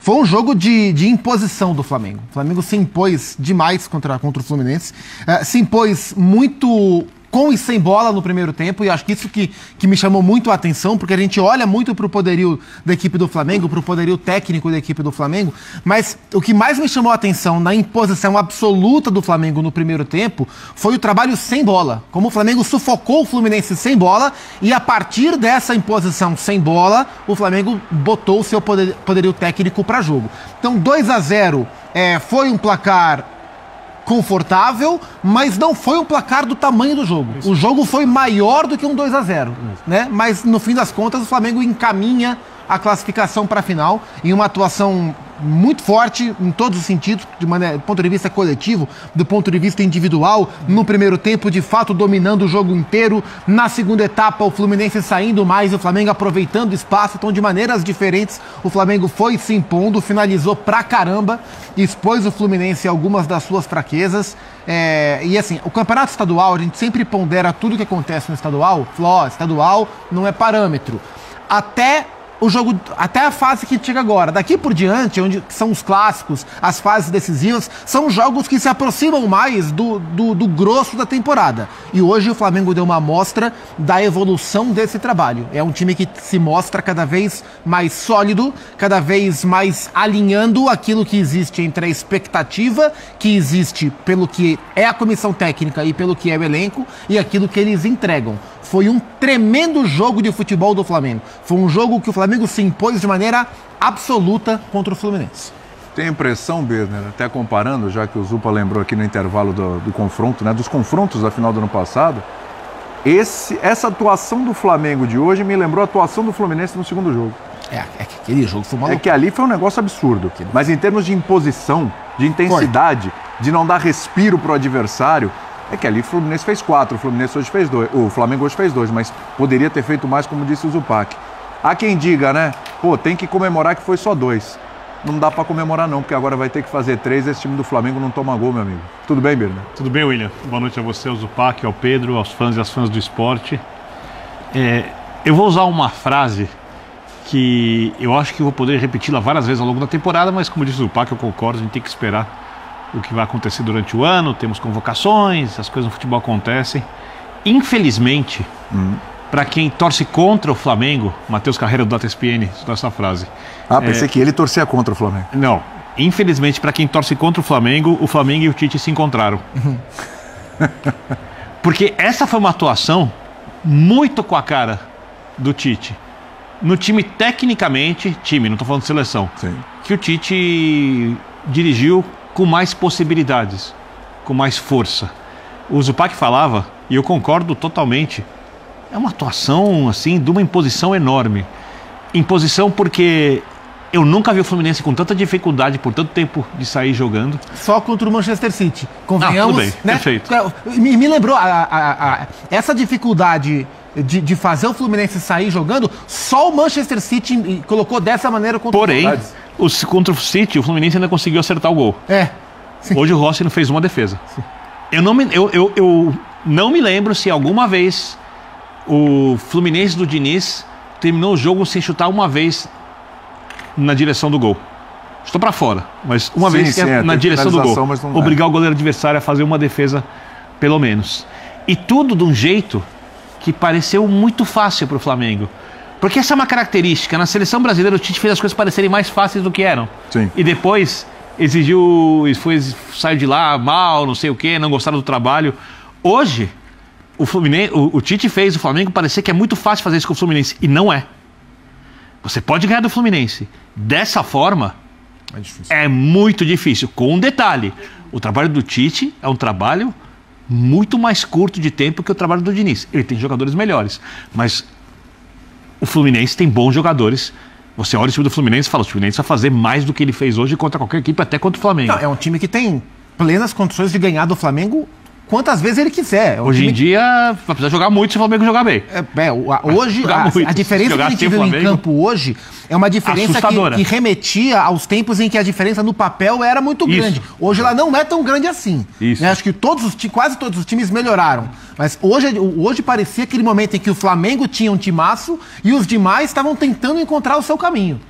Foi um jogo de imposição do Flamengo. O Flamengo se impôs demais contra o Fluminense. Se impôs muito com e sem bola no primeiro tempo, e acho que isso que me chamou muito a atenção, porque a gente olha muito para o poderio da equipe do Flamengo, para o poderio técnico da equipe do Flamengo, mas o que mais me chamou a atenção na imposição absoluta do Flamengo no primeiro tempo foi o trabalho sem bola. Como o Flamengo sufocou o Fluminense sem bola, e a partir dessa imposição sem bola, o Flamengo botou o seu poderio técnico para jogo. Então 2-0 foi um placar confortável, mas não foi um placar do tamanho do jogo. O jogo foi maior do que um 2-0, né? Mas no fim das contas o Flamengo encaminha a classificação para a final em uma atuação muito forte em todos os sentidos, do ponto de vista coletivo, do ponto de vista individual. No primeiro tempo, de fato, dominando o jogo inteiro. Na segunda etapa, o Fluminense saindo mais, o Flamengo aproveitando o espaço. Então, de maneiras diferentes, o Flamengo foi se impondo, finalizou pra caramba, expôs o Fluminense a algumas das suas fraquezas. E assim, o campeonato estadual, a gente sempre pondera tudo que acontece no estadual. Fala, estadual não é parâmetro. Até a fase que chega agora. Daqui por diante, onde são os clássicos, as fases decisivas, são jogos que se aproximam mais do grosso da temporada. E hoje o Flamengo deu uma amostra da evolução desse trabalho. É um time que se mostra cada vez mais sólido, cada vez mais alinhando aquilo que existe entre a expectativa que existe pelo que é a comissão técnica e pelo que é o elenco, e aquilo que eles entregam. Foi um tremendo jogo de futebol do Flamengo. Foi um jogo que o Flamengo se impôs de maneira absoluta contra o Fluminense. Tem a impressão, Birner, até comparando, já que o Zupa lembrou aqui no intervalo do confronto, né, dos confrontos da final do ano passado, essa atuação do Flamengo de hoje me lembrou a atuação do Fluminense no segundo jogo. Que aquele jogo foi maluco. É que ali foi um negócio absurdo. Mas em termos de imposição, de intensidade, de não dar respiro para o adversário, é que ali o Fluminense fez 4, o Fluminense hoje fez 2, o Flamengo hoje fez 2, mas poderia ter feito mais, como disse o Zupac. Há quem diga, né? Pô, tem que comemorar que foi só 2. Não dá pra comemorar não, porque agora vai ter que fazer 3, esse time do Flamengo não toma gol, meu amigo. Tudo bem, Birner? Tudo bem, William. Boa noite a você, ao Zupac, ao Pedro, aos fãs e às fãs do esporte. Eu vou usar uma frase que eu acho que vou poder repeti-la várias vezes ao longo da temporada, mas como disse o Zupac, eu concordo, a gente tem que esperar o que vai acontecer durante o ano, temos convocações, as coisas no futebol acontecem. Infelizmente, para quem torce contra o Flamengo, Matheus Carreira do Data ESPN, essa frase. Pensei que ele torcia contra o Flamengo. Não, infelizmente para quem torce contra o Flamengo e o Tite se encontraram. Porque essa foi uma atuação muito com a cara do Tite. No time tecnicamente, não estou falando de seleção, sim, que o Tite dirigiu com mais possibilidades, com mais força. O Zupac falava, e eu concordo totalmente, é uma atuação assim de uma imposição enorme. Imposição porque eu nunca vi o Fluminense com tanta dificuldade por tanto tempo de sair jogando. Só contra o Manchester City. Convenhamos, tudo bem, né? Perfeito. Me lembrou essa dificuldade de fazer o Fluminense sair jogando, só o Manchester City colocou dessa maneira contra o Fluminense. Contra o City, o Fluminense ainda conseguiu acertar o gol. Sim. Hoje o Rossi não fez uma defesa. Sim. Eu não me lembro se alguma vez o Fluminense do Diniz terminou o jogo sem chutar uma vez na direção do gol. Estou para fora, mas uma vez na direção do gol. Obrigar o goleiro adversário a fazer uma defesa, pelo menos. E tudo de um jeito que pareceu muito fácil para o Flamengo. Porque essa é uma característica. Na seleção brasileira, o Tite fez as coisas parecerem mais fáceis do que eram. Sim. E depois saiu de lá mal, não sei o quê, não gostaram do trabalho. Hoje, o Tite fez o Flamengo parecer que é muito fácil fazer isso com o Fluminense. E não é. Você pode ganhar do Fluminense. Dessa forma, é muito difícil. Com um detalhe, o trabalho do Tite é um trabalho muito mais curto de tempo que o trabalho do Diniz. Ele tem jogadores melhores, mas o Fluminense tem bons jogadores. Você olha o time do Fluminense e fala, o Fluminense vai fazer mais do que ele fez hoje contra qualquer equipe, até contra o Flamengo. Não, é um time que tem plenas condições de ganhar do Flamengo quantas vezes ele quiser. Hoje em dia, vai precisar jogar muito se o Flamengo jogar bem. Hoje, a diferença que a gente viu em campo hoje é uma diferença que remetia aos tempos em que a diferença no papel era muito grande. Hoje ela não é tão grande assim. Né? Acho que quase todos os times melhoraram. Mas hoje parecia aquele momento em que o Flamengo tinha um timaço e os demais estavam tentando encontrar o seu caminho.